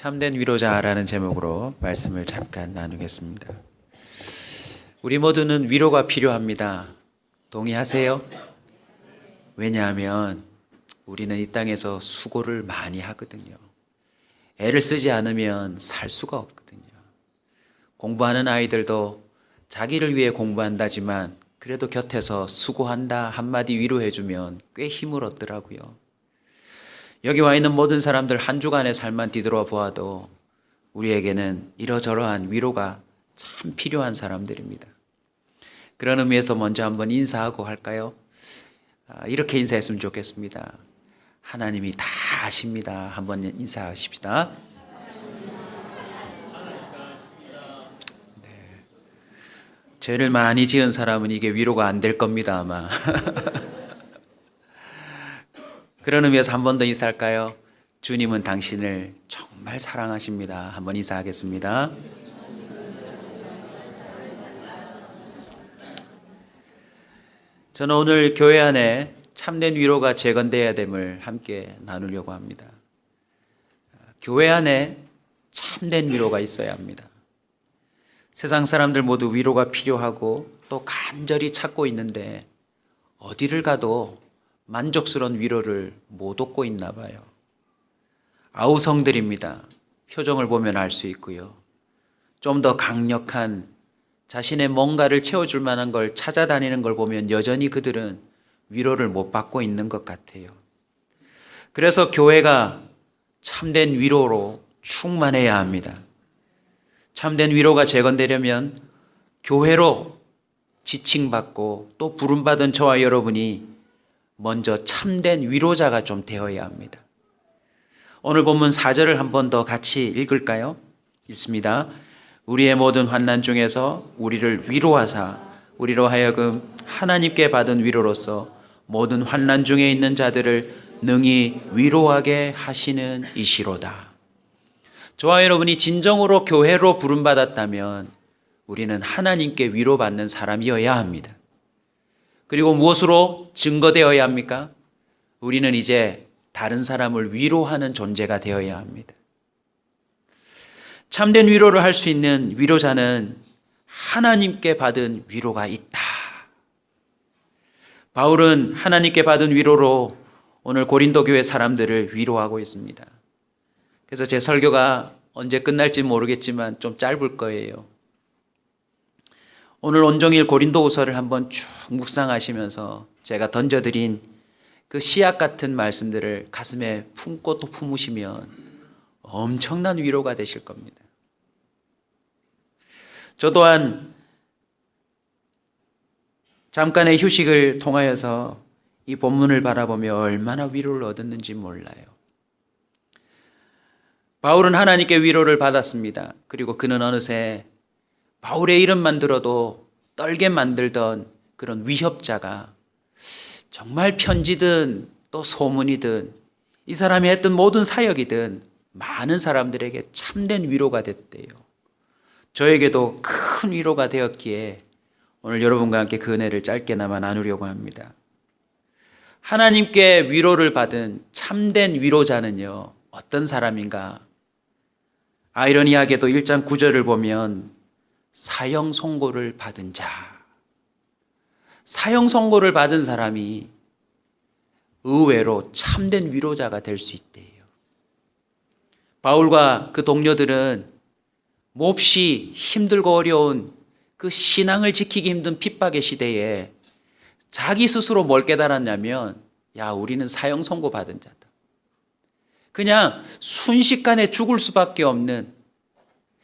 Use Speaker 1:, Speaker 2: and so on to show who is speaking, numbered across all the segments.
Speaker 1: 참된 위로자라는 제목으로 말씀을 잠깐 나누겠습니다. 우리 모두는 위로가 필요합니다. 동의하세요? 왜냐하면 우리는 이 땅에서 수고를 많이 하거든요. 애를 쓰지 않으면 살 수가 없거든요. 공부하는 아이들도 자기를 위해 공부한다지만 그래도 곁에서 수고한다 한마디 위로해주면 꽤 힘을 얻더라고요. 여기 와 있는 모든 사람들 한 주간의 삶만 뒤돌아 보아도 우리에게는 이러저러한 위로가 참 필요한 사람들입니다. 그런 의미에서 먼저 한번 인사하고 할까요? 이렇게 인사했으면 좋겠습니다. 하나님이 다 아십니다. 한번 인사하십시다. 네. 죄를 많이 지은 사람은 이게 위로가 안 될 겁니다, 아마. 그런 의미에서 한 번 더 인사할까요? 주님은 당신을 정말 사랑하십니다. 한번 인사하겠습니다. 저는 오늘 교회 안에 참된 위로가 재건되어야 됨을 함께 나누려고 합니다. 교회 안에 참된 위로가 있어야 합니다. 세상 사람들 모두 위로가 필요하고 또 간절히 찾고 있는데 어디를 가도 만족스러운 위로를 못 얻고 있나 봐요. 아우성들입니다. 표정을 보면 알 수 있고요. 좀 더 강력한 자신의 뭔가를 채워줄 만한 걸 찾아다니는 걸 보면 여전히 그들은 위로를 못 받고 있는 것 같아요. 그래서 교회가 참된 위로로 충만해야 합니다. 참된 위로가 재건되려면 교회로 지칭받고 또 부름받은 저와 여러분이 먼저 참된 위로자가 좀 되어야 합니다. 오늘 본문 4절을 한 번 더 같이 읽을까요? 읽습니다. 우리의 모든 환난 중에서 우리를 위로하사 우리로 하여금 하나님께 받은 위로로서 모든 환난 중에 있는 자들을 능히 위로하게 하시는 이시로다. 저와 여러분이 진정으로 교회로 부름받았다면 우리는 하나님께 위로받는 사람이어야 합니다. 그리고 무엇으로 증거되어야 합니까? 우리는 이제 다른 사람을 위로하는 존재가 되어야 합니다. 참된 위로를 할 수 있는 위로자는 하나님께 받은 위로가 있다. 바울은 하나님께 받은 위로로 오늘 고린도 교회 사람들을 위로하고 있습니다. 그래서 제 설교가 언제 끝날지 모르겠지만 좀 짧을 거예요. 오늘 온종일 고린도후서를 한번 쭉 묵상하시면서 제가 던져드린 그 씨앗 같은 말씀들을 가슴에 품고 또 품으시면 엄청난 위로가 되실 겁니다. 저 또한 잠깐의 휴식을 통하여서 이 본문을 바라보며 얼마나 위로를 얻었는지 몰라요. 바울은 하나님께 위로를 받았습니다. 그리고 그는 어느새 바울의 이름만 들어도 떨게 만들던 그런 위협자가 정말 편지든 또 소문이든 이 사람이 했던 모든 사역이든 많은 사람들에게 참된 위로가 됐대요. 저에게도 큰 위로가 되었기에 오늘 여러분과 함께 그 은혜를 짧게나마 나누려고 합니다. 하나님께 위로를 받은 참된 위로자는요, 어떤 사람인가? 아이러니하게도 1장 9절을 보면 사형 선고를 받은 자, 사형 선고를 받은 사람이 의외로 참된 위로자가 될 수 있대요. 바울과 그 동료들은 몹시 힘들고 어려운 그 신앙을 지키기 힘든 핍박의 시대에 자기 스스로 뭘 깨달았냐면, 야, 우리는 사형 선고 받은 자다. 그냥 순식간에 죽을 수밖에 없는,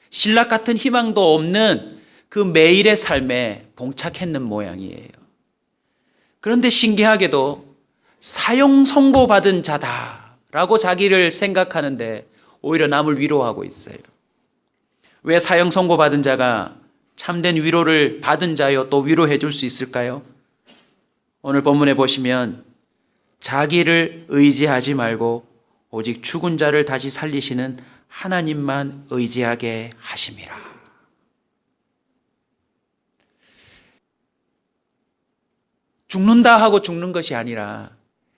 Speaker 1: 신락 같은 희망도 없는 그 매일의 삶에 봉착했는 모양이에요. 그런데 신기하게도 사형 선고받은 자다라고 자기를 생각하는데 오히려 남을 위로하고 있어요. 왜 사형 선고받은 자가 참된 위로를 받은 자요 또 위로해 줄 수 있을까요? 오늘 본문에 보시면 자기를 의지하지 말고 오직 죽은 자를 다시 살리시는 하나님만 의지하게 하심이라. 죽는다 하고 죽는 것이 아니라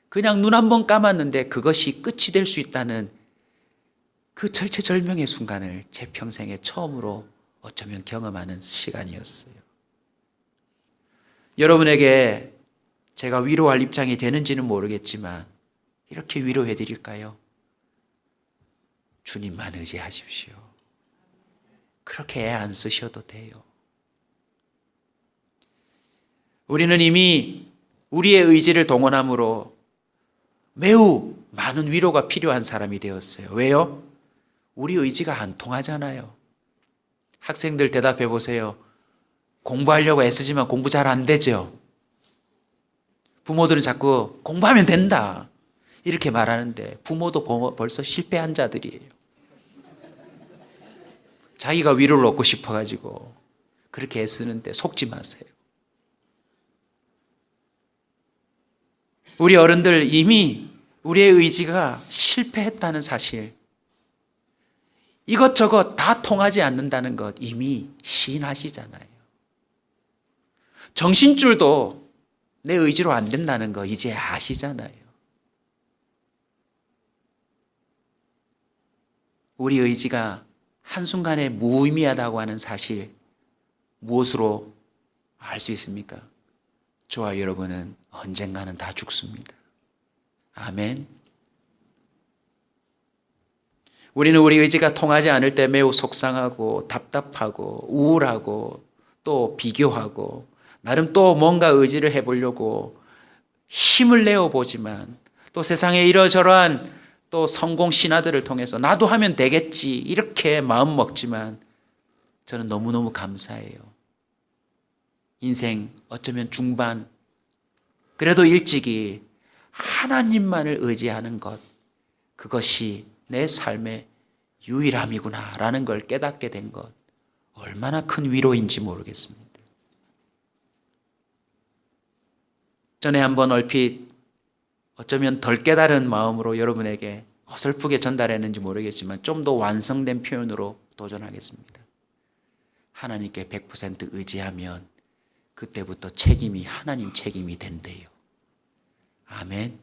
Speaker 1: 그냥 눈 한 번 감았는데 그것이 끝이 될 수 있다는 그 절체절명의 순간을 제 평생에 처음으로 어쩌면 경험하는 시간이었어요. 여러분에게 제가 위로할 입장이 되는지는 모르겠지만 이렇게 위로해 드릴까요? 주님만 의지하십시오. 그렇게 애 안 쓰셔도 돼요. 우리는 이미 우리의 의지를 동원함으로 매우 많은 위로가 필요한 사람이 되었어요. 왜요? 우리 의지가 안 통하잖아요. 학생들 대답해 보세요. 공부하려고 애쓰지만 공부 잘 안 되죠. 부모들은 자꾸 공부하면 된다 이렇게 말하는데 부모도 벌써 실패한 자들이에요. 자기가 위로를 얻고 싶어가지고 그렇게 애쓰는데 속지 마세요. 우리 어른들 이미 우리의 의지가 실패했다는 사실, 이것저것 다 통하지 않는다는 것 이미 시인하시잖아요. 정신줄도 내 의지로 안 된다는 거 이제 아시잖아요. 우리 의지가 한순간에 무의미하다고 하는 사실 무엇으로 알 수 있습니까? 저와 여러분은 언젠가는 다 죽습니다. 아멘. 우리는 우리 의지가 통하지 않을 때 매우 속상하고 답답하고 우울하고 또 비교하고 나름 또 뭔가 의지를 해보려고 힘을 내어보지만 또 세상에 이러저러한 또 성공 신화들을 통해서 나도 하면 되겠지 이렇게 마음 먹지만 저는 너무너무 감사해요. 인생 어쩌면 중반 그래도 일찍이 하나님만을 의지하는 것, 그것이 내 삶의 유일함이구나 라는 걸 깨닫게 된 것, 얼마나 큰 위로인지 모르겠습니다. 전에 한번 얼핏 어쩌면 덜 깨달은 마음으로 여러분에게 어설프게 전달했는지 모르겠지만 좀 더 완성된 표현으로 도전하겠습니다. 하나님께 100% 의지하면 그때부터 책임이 하나님 책임이 된대요. 아멘.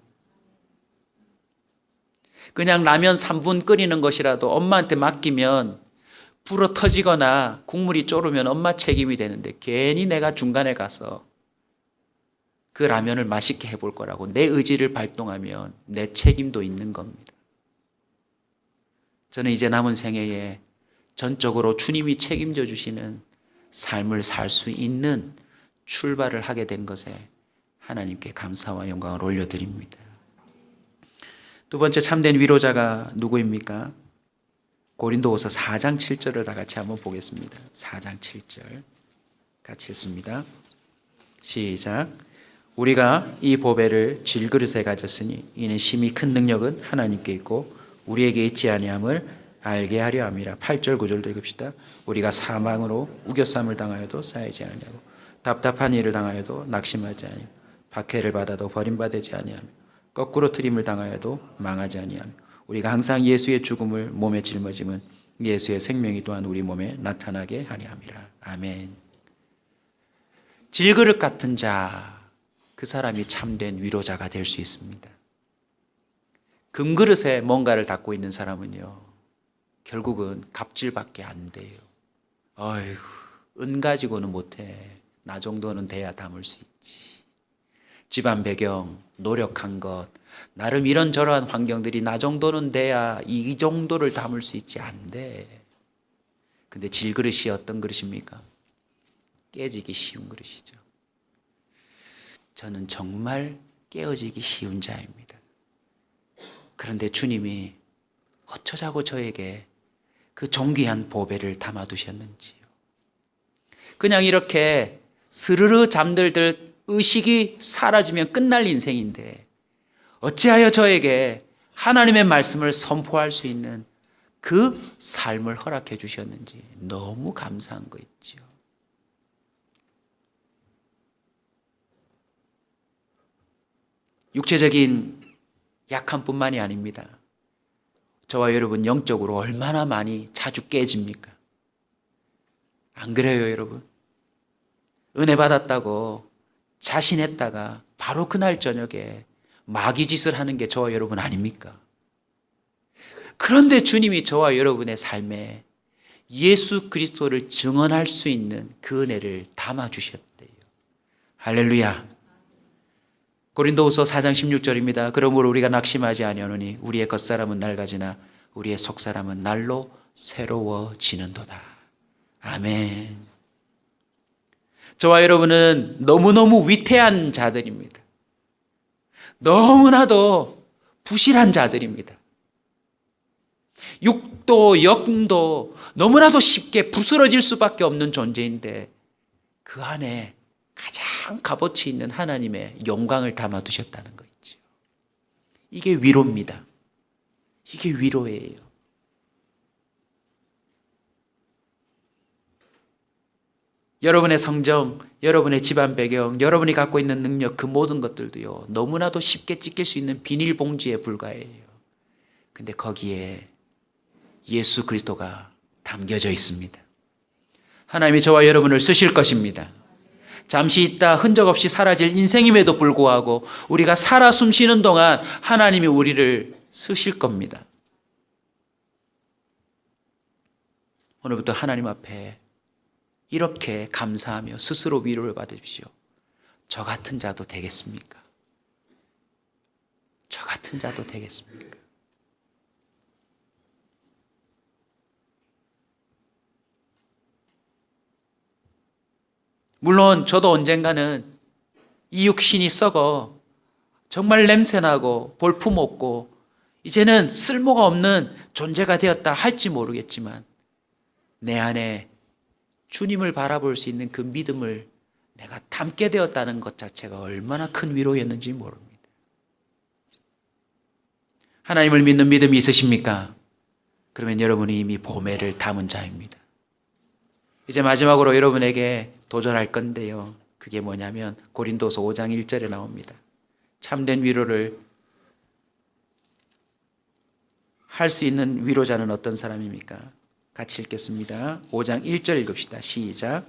Speaker 1: 그냥 라면 3분 끓이는 것이라도 엄마한테 맡기면 불어 터지거나 국물이 졸으면 엄마 책임이 되는데 괜히 내가 중간에 가서 그 라면을 맛있게 해볼 거라고 내 의지를 발동하면 내 책임도 있는 겁니다. 저는 이제 남은 생애에 전적으로 주님이 책임져 주시는 삶을 살 수 있는 출발을 하게 된 것에 하나님께 감사와 영광을 올려드립니다. 두 번째 참된 위로자가 누구입니까? 고린도후서 4장 7절을 다 같이 한번 보겠습니다. 4장 7절 같이 읽습니다. 시작. 우리가 이 보배를 질그릇에 가졌으니 이는 심히 큰 능력은 하나님께 있고 우리에게 있지 아니함을 알게 하려 함이라. 8절 9절도 읽읍시다. 우리가 사망으로 우겨쌈을 당하여도 쌓이지 아니하고 답답한 일을 당하여도 낙심하지 아니하고 박해를 받아도 버림받지 아니하며 거꾸로 트림을 당하여도 망하지 아니하며 우리가 항상 예수의 죽음을 몸에 짊어짐은 예수의 생명이 또한 우리 몸에 나타나게 하려 함이라. 아멘. 질그릇 같은 자, 그 사람이 참된 위로자가 될 수 있습니다. 금그릇에 뭔가를 담고 있는 사람은요, 결국은 갑질밖에 안 돼요. 어휴, 은 가지고는 못해. 나 정도는 돼야 담을 수 있지. 집안 배경, 노력한 것, 나름 이런저런 환경들이 나 정도는 돼야 이 정도를 담을 수 있지. 안 돼. 근데 질그릇이 어떤 그릇입니까? 깨지기 쉬운 그릇이죠. 저는 정말 깨어지기 쉬운 자입니다. 그런데 주님이 어쩌자고 저에게 그 존귀한 보배를 담아두셨는지요. 그냥 이렇게 스르르 잠들들 의식이 사라지면 끝날 인생인데 어찌하여 저에게 하나님의 말씀을 선포할 수 있는 그 삶을 허락해 주셨는지 너무 감사한 거 있죠. 육체적인 약함뿐만이 아닙니다. 저와 여러분 영적으로 얼마나 많이 자주 깨집니까? 안 그래요, 여러분? 은혜 받았다고 자신했다가 바로 그날 저녁에 마귀짓을 하는 게 저와 여러분 아닙니까? 그런데 주님이 저와 여러분의 삶에 예수 그리스도를 증언할 수 있는 그 은혜를 담아주셨대요. 할렐루야. 고린도후서 4장 16절입니다. 그러므로 우리가 낙심하지 아니하노니 우리의 겉사람은 낡아지나 우리의 속사람은 날로 새로워지는도다. 아멘. 저와 여러분은 너무너무 위태한 자들입니다. 너무나도 부실한 자들입니다. 육도 영도 너무나도 쉽게 부스러질 수밖에 없는 존재인데 그 안에 가장 값어치 있는 하나님의 영광을 담아두셨다는 거 있죠. 이게 위로입니다. 이게 위로예요. 여러분의 성정, 여러분의 집안 배경, 여러분이 갖고 있는 능력, 그 모든 것들도요, 너무나도 쉽게 찢길 수 있는 비닐봉지에 불과해요. 근데 거기에 예수 그리스도가 담겨져 있습니다. 하나님이 저와 여러분을 쓰실 것입니다. 잠시 있다 흔적 없이 사라질 인생임에도 불구하고 우리가 살아 숨쉬는 동안 하나님이 우리를 쓰실 겁니다. 오늘부터 하나님 앞에 이렇게 감사하며 스스로 위로를 받으십시오. 저 같은 자도 되겠습니까? 저 같은 자도 되겠습니까? 물론 저도 언젠가는 이 육신이 썩어 정말 냄새나고 볼품없고 이제는 쓸모가 없는 존재가 되었다 할지 모르겠지만 내 안에 주님을 바라볼 수 있는 그 믿음을 내가 담게 되었다는 것 자체가 얼마나 큰 위로였는지 모릅니다. 하나님을 믿는 믿음이 있으십니까? 그러면 여러분이 이미 보배를 담은 자입니다. 이제 마지막으로 여러분에게 도전할 건데요. 그게 뭐냐면 고린도서 5장 1절에 나옵니다. 참된 위로를 할 수 있는 위로자는 어떤 사람입니까? 같이 읽겠습니다. 5장 1절 읽읍시다. 시작.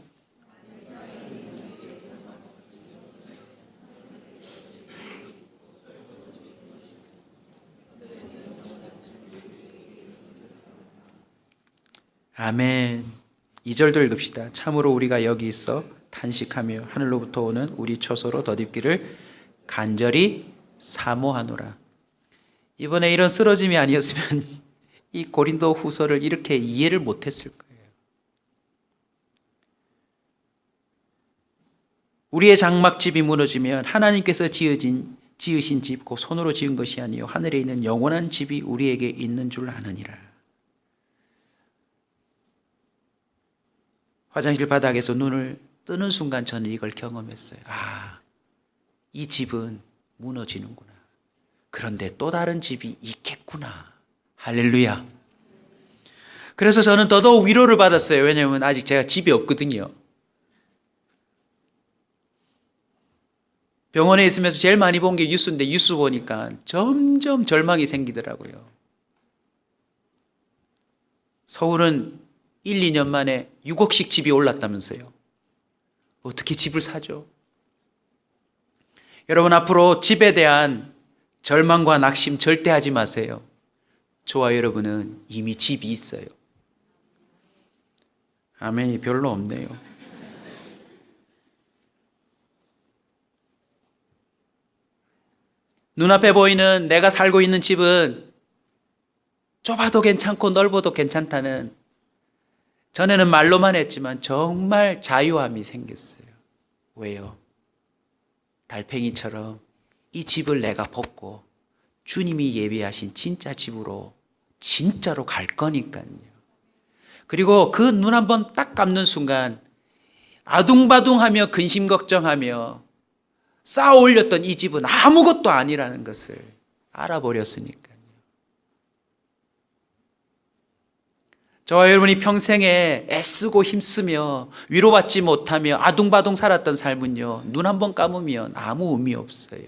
Speaker 1: 아멘. 2절도 읽읍시다. 참으로 우리가 여기 있어 탄식하며 하늘로부터 오는 우리 처소로 덧입기를 간절히 사모하노라. 이번에 이런 쓰러짐이 아니었으면 이 고린도 후서를 이렇게 이해를 못했을 거예요. 우리의 장막집이 무너지면 하나님께서 지으신 집, 곧 손으로 지은 것이 아니요 하늘에 있는 영원한 집이 우리에게 있는 줄 아느니라. 화장실 바닥에서 눈을 뜨는 순간 저는 이걸 경험했어요. 아, 이 집은 무너지는구나. 그런데 또 다른 집이 있겠구나. 할렐루야. 그래서 저는 더더욱 위로를 받았어요. 왜냐하면 아직 제가 집이 없거든요. 병원에 있으면서 제일 많이 본 게 뉴스인데 뉴스 보니까 점점 절망이 생기더라고요. 서울은 1, 2년 만에 6억씩 집이 올랐다면서요. 어떻게 집을 사죠? 여러분 앞으로 집에 대한 절망과 낙심 절대 하지 마세요. 저와 여러분은 이미 집이 있어요. 아멘이 별로 없네요. 눈앞에 보이는 내가 살고 있는 집은 좁아도 괜찮고 넓어도 괜찮다는, 전에는 말로만 했지만 정말 자유함이 생겼어요. 왜요? 달팽이처럼 이 집을 내가 벗고 주님이 예비하신 진짜 집으로 진짜로 갈 거니까요. 그리고 그 눈 한번 딱 감는 순간 아둥바둥하며 근심 걱정하며 쌓아 올렸던 이 집은 아무것도 아니라는 것을 알아버렸으니까요. 저와 여러분이 평생에 애쓰고 힘쓰며 위로받지 못하며 아둥바둥 살았던 삶은요, 눈 한번 감으면 아무 의미 없어요.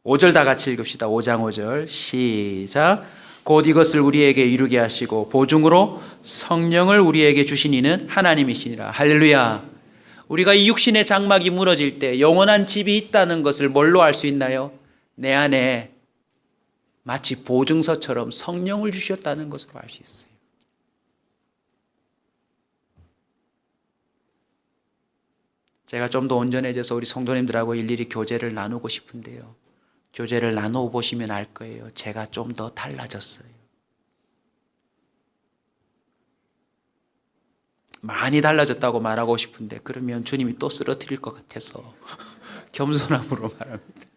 Speaker 1: 5절 다 같이 읽읍시다. 5장 5절 시작. 곧 이것을 우리에게 이루게 하시고 보증으로 성령을 우리에게 주신 이는 하나님이시니라. 할렐루야. 우리가 이 육신의 장막이 무너질 때 영원한 집이 있다는 것을 뭘로 알 수 있나요? 내 안에 마치 보증서처럼 성령을 주셨다는 것으로 알 수 있어요. 제가 좀 더 온전해져서 우리 성도님들하고 일일이 교제를 나누고 싶은데요. 교제를 나누어 보시면 알 거예요. 제가 좀 더 달라졌어요. 많이 달라졌다고 말하고 싶은데 그러면 주님이 또 쓰러뜨릴 것 같아서 겸손함으로 말합니다.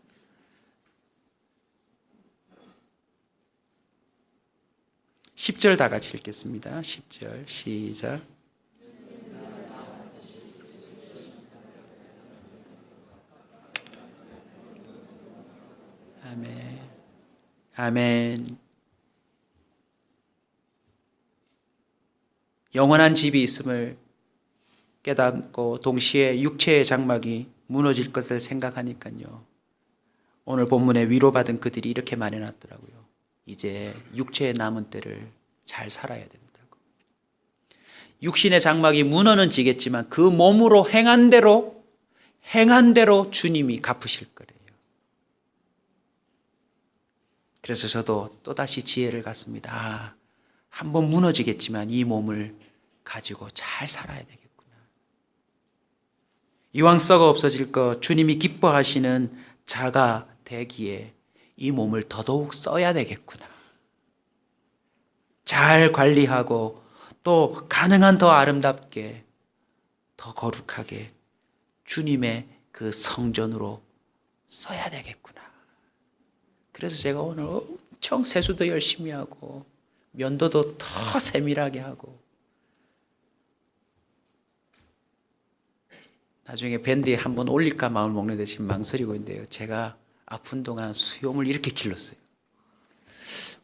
Speaker 1: 10절 다 같이 읽겠습니다. 10절 시작. 아멘. 아멘. 영원한 집이 있음을 깨닫고 동시에 육체의 장막이 무너질 것을 생각하니까요. 오늘 본문에 위로받은 그들이 이렇게 말해놨더라고요. 이제 육체의 남은 때를 잘 살아야 된다고. 육신의 장막이 무너는 지겠지만 그 몸으로 행한 대로 주님이 갚으실 거래요. 그래서 저도 또다시 지혜를 갖습니다. 한번 무너지겠지만 이 몸을 가지고 잘 살아야 되겠구나. 이왕 썩어 없어질 것 주님이 기뻐하시는 자가 되기에 이 몸을 더더욱 써야 되겠구나. 잘 관리하고 또 가능한 더 아름답게 더 거룩하게 주님의 그 성전으로 써야 되겠구나. 그래서 제가 오늘 엄청 세수도 열심히 하고 면도도 더 세밀하게 하고 나중에 밴드에 한번 올릴까 마음을 먹는데 지금 망설이고 있는데요. 제가 아픈 동안 수염을 이렇게 길렀어요.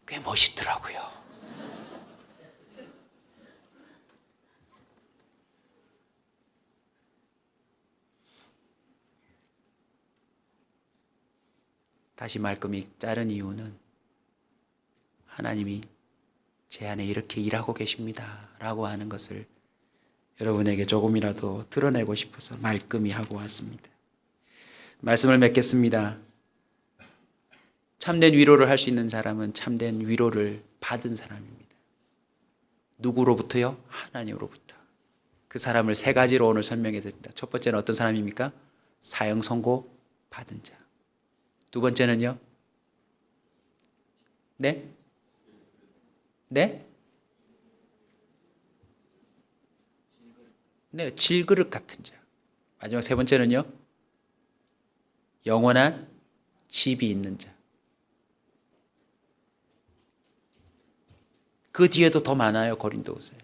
Speaker 1: 꽤 멋있더라고요. 다시 말끔히 자른 이유는 하나님이 제 안에 이렇게 일하고 계십니다 라고 하는 것을 여러분에게 조금이라도 드러내고 싶어서 말끔히 하고 왔습니다. 말씀을 맺겠습니다. 참된 위로를 할 수 있는 사람은 참된 위로를 받은 사람입니다. 누구로부터요? 하나님으로부터. 그 사람을 세 가지로 오늘 설명해 드립니다. 첫 번째는 어떤 사람입니까? 사형 선고 받은 자. 두 번째는요? 네? 네? 네, 질그릇 같은 자. 마지막 세 번째는요? 영원한 집이 있는 자. 그 뒤에도 더 많아요, 고린도후서에.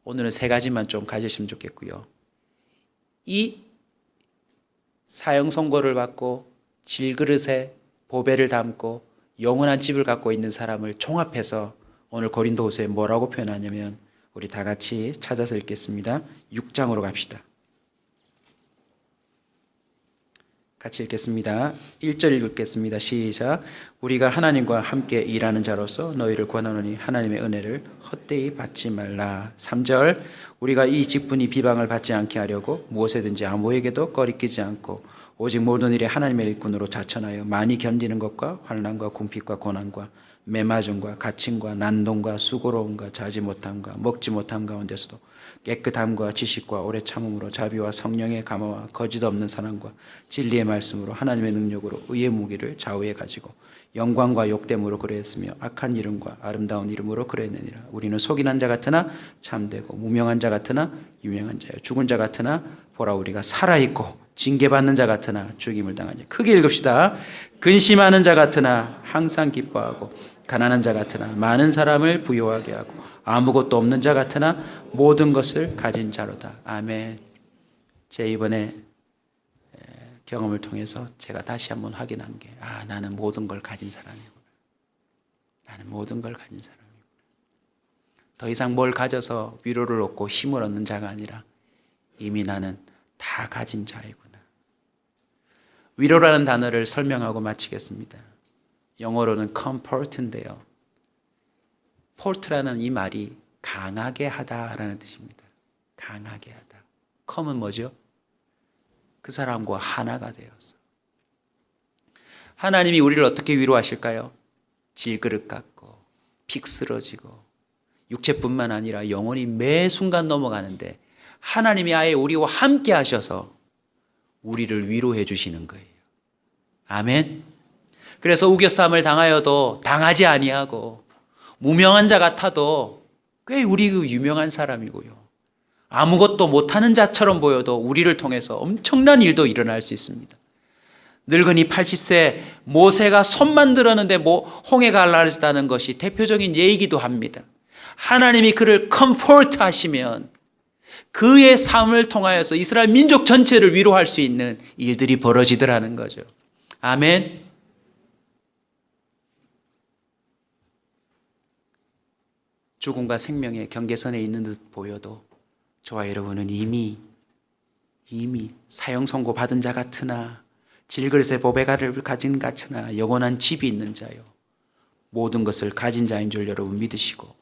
Speaker 1: 오늘은 세 가지만 좀 가지시면 좋겠고요. 이 사형 선고를 받고 질그릇에 보배를 담고 영원한 집을 갖고 있는 사람을 종합해서 오늘 고린도후서에 뭐라고 표현하냐면 우리 다 같이 찾아서 읽겠습니다. 6장으로 갑시다. 같이 읽겠습니다. 1절 읽겠습니다. 시작. 우리가 하나님과 함께 일하는 자로서 너희를 권하노니 하나님의 은혜를 헛되이 받지 말라. 3절. 우리가 이 직분이 비방을 받지 않게 하려고 무엇에든지 아무에게도 꺼리끼지 않고 오직 모든 일에 하나님의 일꾼으로 자천하여 많이 견디는 것과 환난과 궁핍과 고난과 매맞음과 갇힘과 난동과 수고로움과 자지 못함과 먹지 못함 가운데서도 깨끗함과 지식과 오래 참음으로 자비와 성령의 감화와 거짓 없는 사랑과 진리의 말씀으로 하나님의 능력으로 의의 무기를 좌우에 가지고 영광과 욕됨으로 그러했으며 악한 이름과 아름다운 이름으로 그러했느니라. 우리는 속인한 자 같으나 참되고 무명한 자 같으나 유명한 자요 죽은 자 같으나 보라 우리가 살아있고 징계받는 자 같으나 죽임을 당하니. 크게 읽읍시다. 근심하는 자 같으나 항상 기뻐하고 가난한 자 같으나 많은 사람을 부유하게 하고 아무것도 없는 자 같으나 모든 것을 가진 자로다. 아멘. 제 이번에 경험을 통해서 제가 다시 한번 확인한 게 나는 모든 걸 가진 사람이구나. 나는 모든 걸 가진 사람이구나. 더 이상 뭘 가져서 위로를 얻고 힘을 얻는 자가 아니라 이미 나는 다 가진 자이구나. 위로라는 단어를 설명하고 마치겠습니다. 영어로는 comfort인데요. port라는 이 말이 강하게 하다라는 뜻입니다. 강하게 하다. com은 뭐죠? 그 사람과 하나가 되어서. 하나님이 우리를 어떻게 위로하실까요? 질그릇 같고 픽 쓰러지고 육체뿐만 아니라 영혼이 매 순간 넘어가는데 하나님이 아예 우리와 함께 하셔서 우리를 위로해 주시는 거예요. 아멘. 그래서 우겨싸움을 당하여도 당하지 아니하고 무명한 자 같아도 꽤 우리 유명한 사람이고요. 아무것도 못하는 자처럼 보여도 우리를 통해서 엄청난 일도 일어날 수 있습니다. 늙은이 80세 모세가 손만 들었는데 홍해가 갈라졌다는 것이 대표적인 예이기도 합니다. 하나님이 그를 컴포트 하시면 그의 삶을 통하여서 이스라엘 민족 전체를 위로할 수 있는 일들이 벌어지더라는 거죠. 아멘. 죽음과 생명의 경계선에 있는 듯 보여도 저와 여러분은 이미 사형 선고 받은 자 같으나 질그릇의 보배가를 가진 같으나 영원한 집이 있는 자요 모든 것을 가진 자인 줄 여러분 믿으시고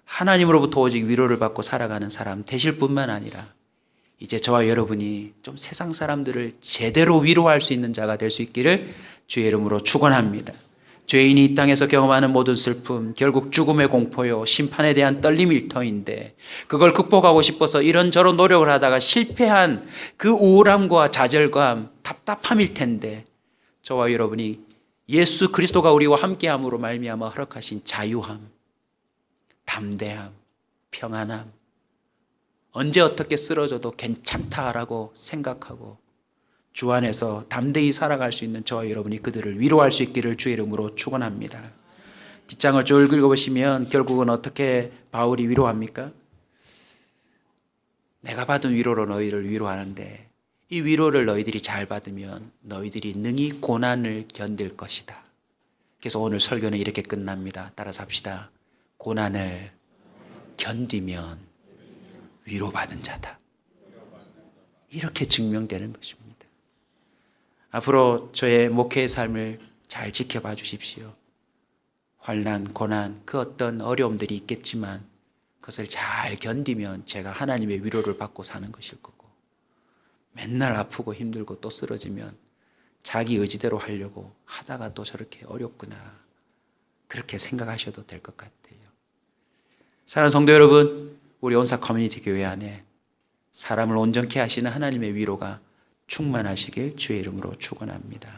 Speaker 1: 하나님으로부터 오직 위로를 받고 살아가는 사람 되실 뿐만 아니라 이제 저와 여러분이 좀 세상 사람들을 제대로 위로할 수 있는 자가 될 수 있기를 주의 이름으로 축원합니다. 죄인이 이 땅에서 경험하는 모든 슬픔, 결국 죽음의 공포요, 심판에 대한 떨림일 터인데 그걸 극복하고 싶어서 이런저런 노력을 하다가 실패한 그 우울함과 좌절감, 답답함일 텐데 저와 여러분이 예수 그리스도가 우리와 함께함으로 말미암아 허락하신 자유함, 담대함, 평안함, 언제 어떻게 쓰러져도 괜찮다라고 생각하고 주 안에서 담대히 살아갈 수 있는 저와 여러분이 그들을 위로할 수 있기를 주의 이름으로 축원합니다. 뒷장을 쭉 읽어보시면 결국은 어떻게 바울이 위로합니까? 내가 받은 위로로 너희를 위로하는데 이 위로를 너희들이 잘 받으면 너희들이 능히 고난을 견딜 것이다. 그래서 오늘 설교는 이렇게 끝납니다. 따라서 합시다. 고난을 견디면 위로받은 자다. 이렇게 증명되는 것입니다. 앞으로 저의 목회의 삶을 잘 지켜봐 주십시오. 환난, 고난, 그 어떤 어려움들이 있겠지만 그것을 잘 견디면 제가 하나님의 위로를 받고 사는 것일 거고 맨날 아프고 힘들고 또 쓰러지면 자기 의지대로 하려고 하다가 또 저렇게 어렵구나 그렇게 생각하셔도 될 것 같아요. 사랑하는 성도 여러분, 우리 온사 커뮤니티 교회 안에 사람을 온전케 하시는 하나님의 위로가 충만하시길 주의 이름으로 축원합니다.